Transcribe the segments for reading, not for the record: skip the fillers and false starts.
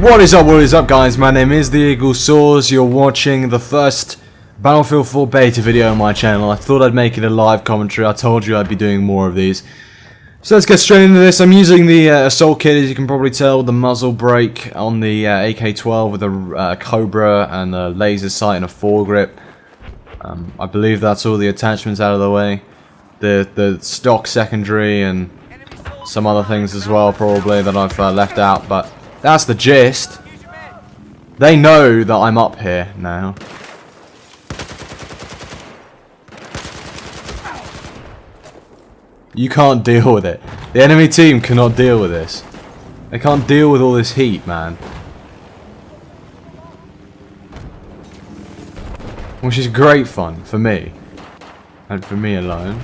What is up guys, my name is the Eagle Soars. You're watching the first Battlefield 4 beta video on my channel. I thought I'd make it a live commentary. I told you I'd be doing more of these. So let's get straight into this. I'm using the Assault Kit, as you can probably tell, the muzzle brake on the AK-12 with a Cobra and a laser sight and a foregrip. I believe that's all the attachments out of the way. The stock secondary and some other things as well probably that I've left out, but that's the gist. They know that I'm up here now. You can't deal with it. The enemy team cannot deal with this. They can't deal with all this heat, man. Which is great fun for me. And for me alone.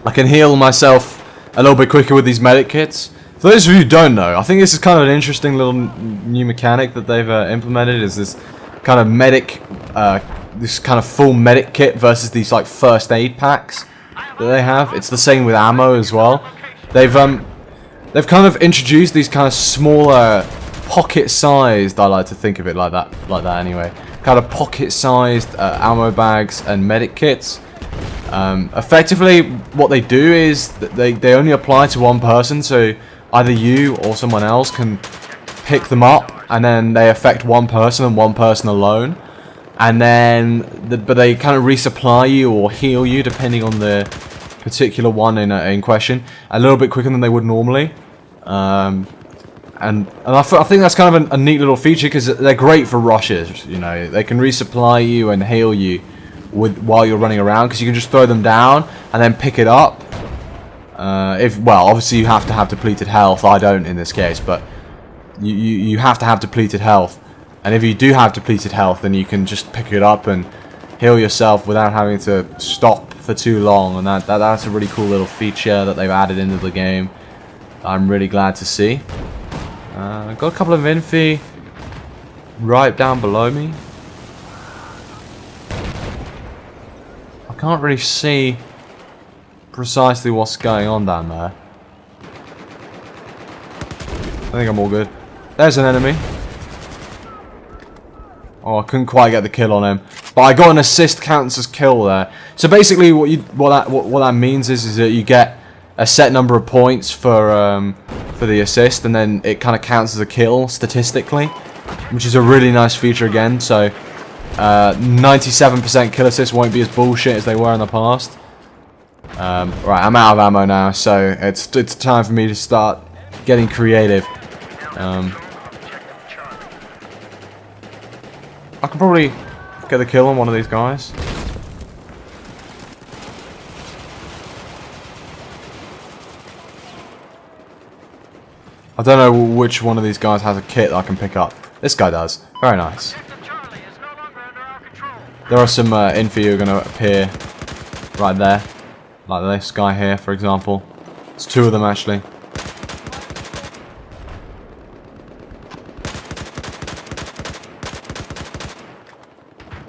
I can heal myself a little bit quicker with these medic kits. For those of you who don't know, I think this is kind of an interesting little new mechanic that they've implemented. Is this kind of medic, this kind of full medic kit versus these like first aid packs that they have. It's the same with ammo as well. They've kind of introduced these kind of smaller, pocket-sized. I like to think of it like that anyway. Kind of pocket-sized ammo bags and medic kits. Effectively, what they do is that they only apply to one person, so either you or someone else can pick them up, and then they affect one person and one person alone, and then but they kind of resupply you or heal you depending on the particular one in question a little bit quicker than they would normally. And I think that's kind of a neat little feature because they're great for rushes. You know, they can resupply you and heal you while you're running around, because you can just throw them down and then pick it up. Well, obviously you have to have depleted health. I don't in this case, but you have to have depleted health. And if you do have depleted health, then you can just pick it up and heal yourself without having to stop for too long. And that's a really cool little feature that they've added into the game. I'm really glad to see. Got a couple of infi right down below me. I can't really see precisely what's going on down there. I think I'm all good. There's an enemy. Oh, I couldn't quite get the kill on him, but I got an assist counts as kill there. So basically, what that means is that you get a set number of points for the assist, and then it kind of counts as a kill statistically, which is a really nice feature again. So 97% kill assist won't be as bullshit as they were in the past. Right, I'm out of ammo now, so it's time for me to start getting creative. I can probably get the kill on one of these guys. I don't know which one of these guys has a kit that I can pick up. This guy does. Very nice. There are some infi who are going to appear right there. Like this guy here, for example. It's two of them, actually.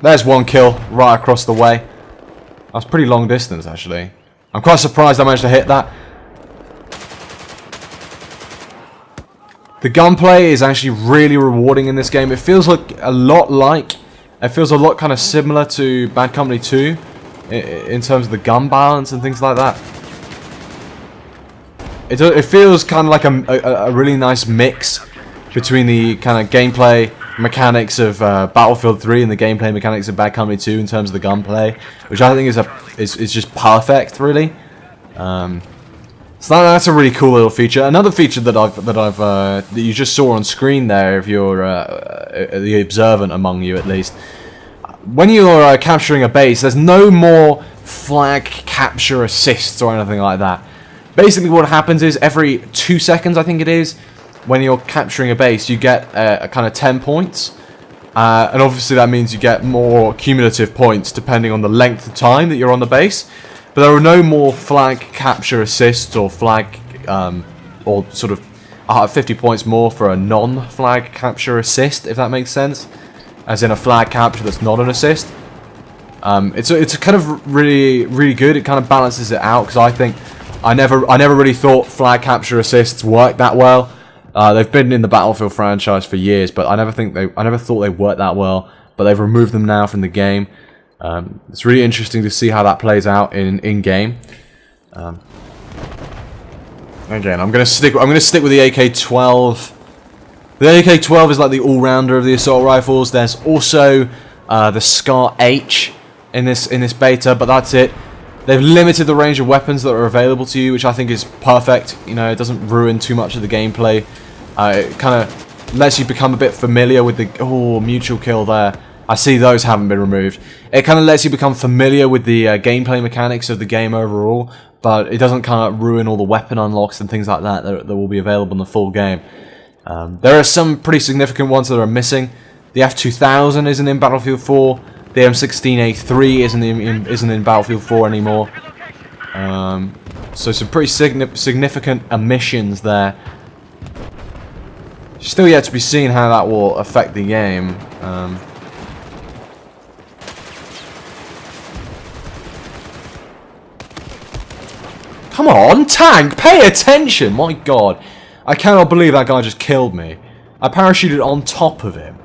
There's one kill right across the way. That's pretty long distance, actually. I'm quite surprised I managed to hit that. The gunplay is actually really rewarding in this game. It feels like a lot kind of similar to Bad Company 2 in terms of the gun balance and things like that. It feels kind of like a really nice mix between the kind of gameplay mechanics of Battlefield 3 and the gameplay mechanics of Bad Company 2 in terms of the gunplay, which I think is just perfect, really. So that's a really cool little feature. Another feature that you just saw on screen there, if you're the observant among you at least, when you're capturing a base, there's no more flag capture assists or anything like that. Basically, what happens is every 2 seconds, I think it is, when you're capturing a base, you get a kind of 10 points, and obviously that means you get more cumulative points depending on the length of time that you're on the base. But there are no more flag capture assists or flag, or sort of 50 points more for a non-flag capture assist, if that makes sense. As in a flag capture that's not an assist. It's kind of really good. It kind of balances it out, because I think I never really thought flag capture assists worked that well. They've been in the Battlefield franchise for years, but I never thought they worked that well. But they've removed them now from the game. It's really interesting to see how that plays out in game. Again, I'm gonna stick with the AK-12. The AK-12 is like the all-rounder of the assault rifles. There's also the Scar H in this beta, but that's it. They've limited the range of weapons that are available to you, which I think is perfect. You know, it doesn't ruin too much of the gameplay. It kind of lets you become a bit familiar with the mutual kill there. I see those haven't been removed. It kind of lets you become familiar with the gameplay mechanics of the game overall, but it doesn't kind of ruin all the weapon unlocks and things like that that will be available in the full game. There are some pretty significant ones that are missing. The F2000 isn't in Battlefield 4. The M16A3 isn't in Battlefield 4 anymore. So some pretty significant omissions there. Still yet to be seen how that will affect the game. Come on, tank! Pay attention! My god. I cannot believe that guy just killed me. I parachuted on top of him.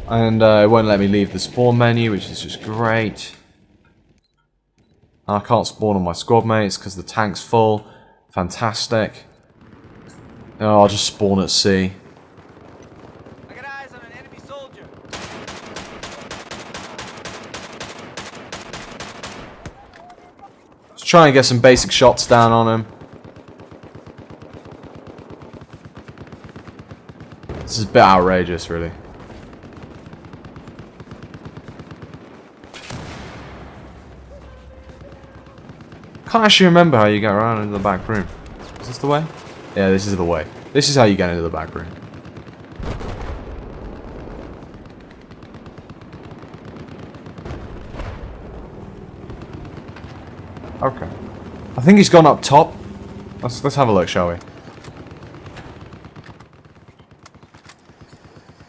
And it won't let me leave the spawn menu, which is just great. I can't spawn on my squad mates because the tank's full. Fantastic. Oh, I'll just spawn at sea. I got eyes on an enemy soldier. Let's try and get some basic shots down on him. This is a bit outrageous, really. Can't actually remember how you get around into the back room. Is this the way? Yeah, this is the way. This is how you get into the back room. Okay. I think he's gone up top. Let's have a look, shall we?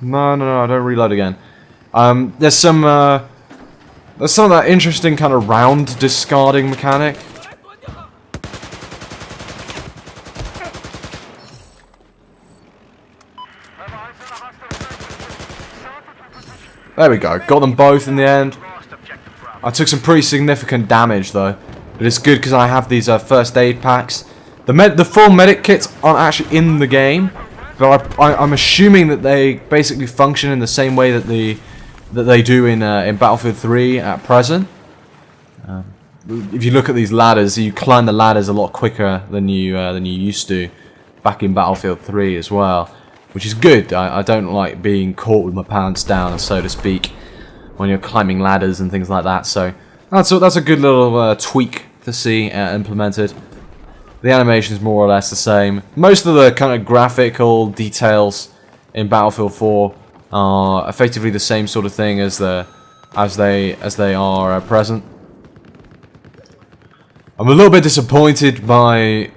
No, don't reload again. There's some of that interesting kind of round discarding mechanic. There we go, got them both in the end. I took some pretty significant damage though, but it's good because I have these first aid packs. The full medic kits aren't actually in the game, but I'm assuming that they basically function in the same way that they do in Battlefield 3 at present. If you look at these ladders, you climb the ladders a lot quicker than you used to back in Battlefield 3 as well. Which is good. I don't like being caught with my pants down, so to speak, when you're climbing ladders and things like that. So that's a good little tweak to see implemented. The animation is more or less the same. Most of the kind of graphical details in Battlefield 4 are effectively the same sort of thing as they are at present. I'm a little bit disappointed by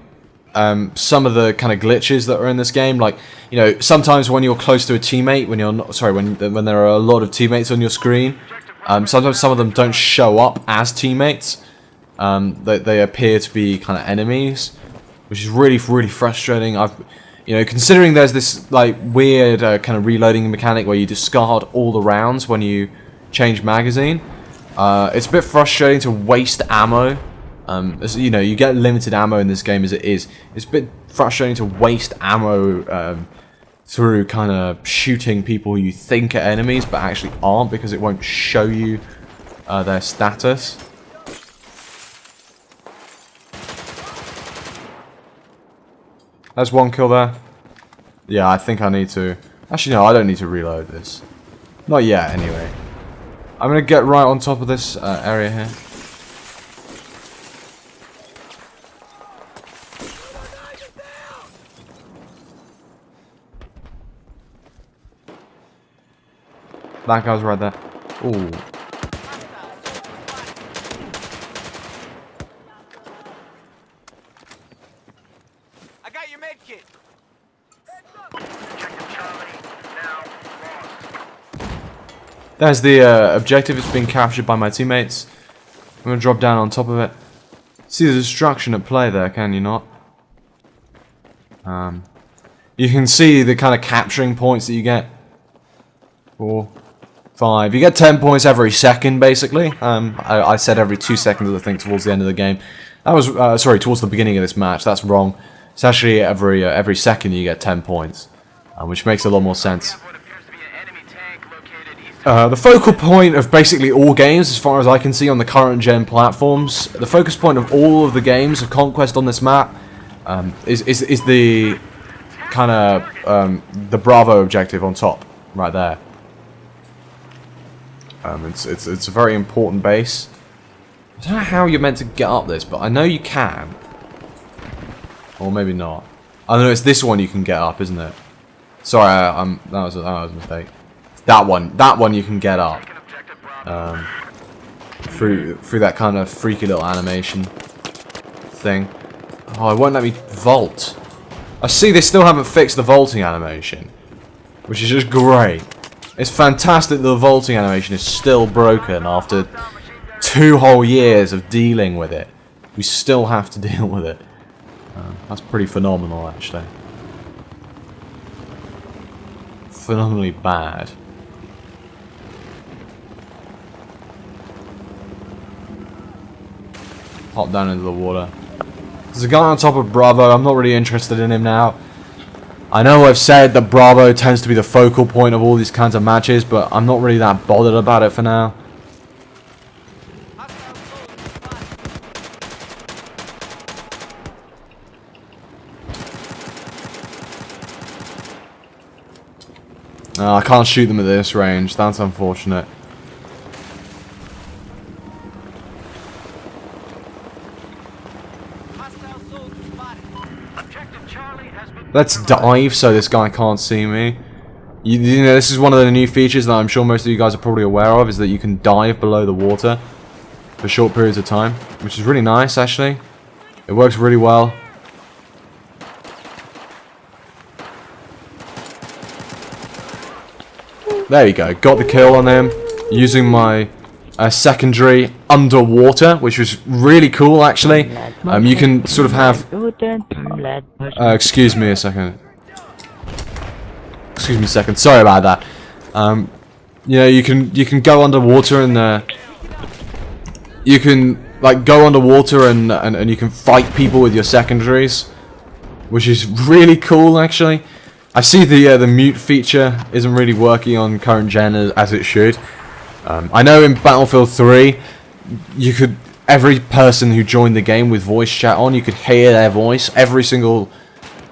some of the kind of glitches that are in this game. Like, you know, sometimes when you're close to a teammate, when there are a lot of teammates on your screen, sometimes some of them don't show up as teammates. They appear to be kind of enemies, which is really frustrating. Considering there's this like weird kind of reloading mechanic where you discard all the rounds when you change magazine, it's a bit frustrating to waste ammo. You get limited ammo in this game as it is. It's a bit frustrating to waste ammo through kind of shooting people you think are enemies but actually aren't, because it won't show you their status. There's one kill there. Yeah, I think I need to... Actually, no, I don't need to reload this. Not yet, anyway. I'm going to get right on top of this area here. That guy's right there. Ooh. I got your med kit. There's the objective. It's being captured by my teammates. I'm going to drop down on top of it. See the destruction at play there, can you not? You can see the kind of capturing points that you get. 4, 5. You get 10 points every second, basically. I said every 2 seconds, I think, towards the end of the game. That was, sorry, towards the beginning of this match. That's wrong. It's actually every second you get 10 points, which makes a lot more sense. The focal point of basically all games, as far as I can see on the current gen platforms, the focus point of all of the games of Conquest on this map is the kind of the Bravo objective on top, right there. It's a very important base. I don't know how you're meant to get up this, but I know you can. Or maybe not. I don't know. It's this one you can get up, isn't it? Sorry, that was a mistake. That one you can get up through that kind of freaky little animation thing. Oh, it won't let me vault. I see they still haven't fixed the vaulting animation, which is just great. It's fantastic that the vaulting animation is still broken after 2 whole years of dealing with it. We still have to deal with it. That's pretty phenomenal, actually. Phenomenally bad. Hop down into the water. There's a guy on top of Bravo. I'm not really interested in him now. I know I've said that Bravo tends to be the focal point of all these kinds of matches, but I'm not really that bothered about it for now. I can't shoot them at this range. That's unfortunate. Let's dive so this guy can't see me. You know, this is one of the new features that I'm sure most of you guys are probably aware of, is that you can dive below the water for short periods of time, which is really nice, actually. It works really well. There you go. Got the kill on him using my secondary underwater, which was really cool, actually. You can sort of have... excuse me a second. Excuse me a second. Sorry about that. You know, you can go underwater and you can like go underwater and you can fight people with your secondaries, which is really cool, actually. I see the mute feature isn't really working on current gen as it should. I know in Battlefield 3, you could, every person who joined the game with voice chat on, you could hear their voice. Every single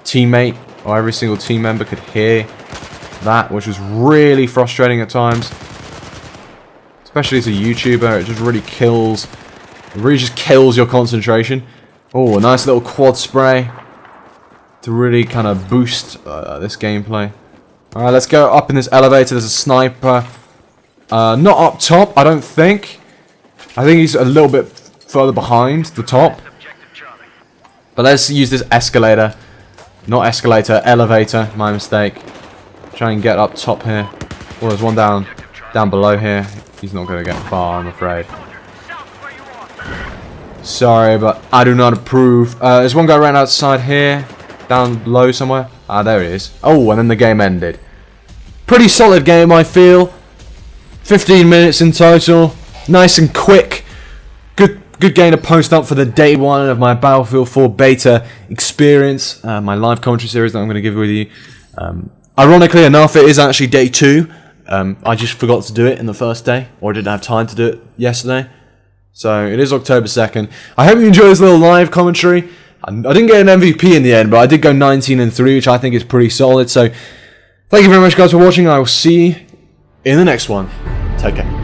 teammate or every single team member could hear that, which was really frustrating at times. Especially as a YouTuber, it just really kills. It really just kills your concentration. Oh, a nice little quad spray to really kind of boost this gameplay. Alright, let's go up in this elevator. There's a sniper. Not up top, I don't think. I think he's a little bit further behind the top. But let's use this escalator. Not escalator, elevator. My mistake. Try and get up top here. Oh, there's one down below here. He's not going to get far, I'm afraid. Sorry, but I do not approve. There's one guy right outside here. Down below somewhere. Ah, there he is. Oh, and then the game ended. Pretty solid game, I feel. 15 minutes in total. Nice and quick. Good game to post up for the day 1 of my Battlefield 4 beta experience. My live commentary series that I'm going to give with you. Ironically enough, it is actually day 2. I just forgot to do it in the first day. Or I didn't have time to do it yesterday. So, it is October 2nd. I hope you enjoy this little live commentary. I didn't get an MVP in the end, but I did go 19-3, which I think is pretty solid. So, thank you very much, guys, for watching. I will see you in the next one. Take care.